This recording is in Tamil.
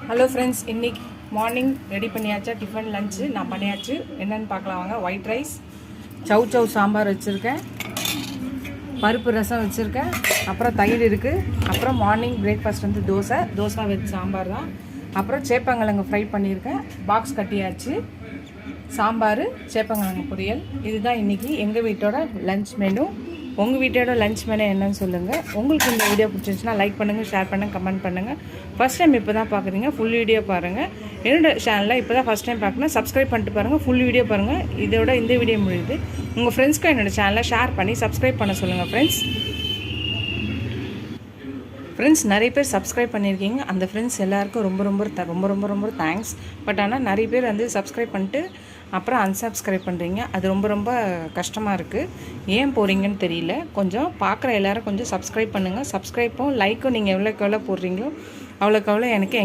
ஹலோ ஃப்ரெண்ட்ஸ், இன்றைக்கி மார்னிங் ரெடி பண்ணியாச்சா? டிஃபன் லஞ்சு நான் பண்ணியாச்சு. என்னென்னு பார்க்கலாம் வாங்க. ஒயிட் ரைஸ், சவு சாம்பார் வச்சுருக்கேன், பருப்பு ரசம் வச்சுருக்கேன், அப்புறம் தயிர் இருக்குது. அப்புறம் மார்னிங் பிரேக்ஃபாஸ்ட் வந்து தோசை வச்சு சாம்பார் தான். அப்புறம் சேப்பங்கிழங்கு ஃப்ரை பண்ணியிருக்கேன், பாக்ஸ் கட்டியாச்சு. சாம்பார், சேப்பங்கிழங்கு பொரியல். இதுதான் இன்றைக்கி எங்கள் வீட்டோட லஞ்ச் மெனு. உங்கள் வீட்டோட லஞ்ச் மெனு என்னன்னு சொல்லுங்கள். உங்களுக்கு இந்த வீடியோ பிடிச்சிருந்துச்சுன்னா லைக் பண்ணுங்கள், ஷேர் பண்ணுங்கள், கமெண்ட் பண்ணுங்கள். ஃபஸ்ட் டைம் இப்போ தான் பார்க்குறீங்க, ஃபுல் வீடியோ பாருங்கள். என்னோட சேனலில் இப்போ தான் ஃபஸ்ட் டைம் பார்க்கணும், சப்ஸ்கிரைப் பண்ணிட்டு பாருங்கள், ஃபுல் வீடியோ பாருங்கள். இதோட இந்த வீடியோ முடியுது. உங்கள் ஃப்ரெண்ட்ஸ்க்கு என்னோடய சேனலை ஷேர் பண்ணி சப்ஸ்கிரைப் பண்ண சொல்லுங்கள் ஃப்ரெண்ட்ஸ். நிறைய பேர் சப்ஸ்கிரைப் பண்ணியிருக்கீங்க. அந்த ஃப்ரெண்ட்ஸ் எல்லாருக்கும் ரொம்ப ரொம்ப ரொம்ப தேங்க்ஸ். பட் ஆனால் நிறைய பேர் வந்து சப்ஸ்கிரைப் பண்ணிட்டு அப்புறம் அன்சப்ஸ்கிரைப் பண்ணுறீங்க. அது ரொம்ப கஷ்டமாக இருக்குது. ஏன் போகிறீங்கன்னு தெரியல. கொஞ்சம் பார்க்குற எல்லோரும் கொஞ்சம் சப்ஸ்கிரைப் பண்ணுங்கள். சப்ஸ்கிரைப்பும் லைக்கும் நீங்கள் எவ்வளோக்கு எவ்வளோ போடுறீங்களோ அவ்வளோக்கு எவ்வளோ எனக்கு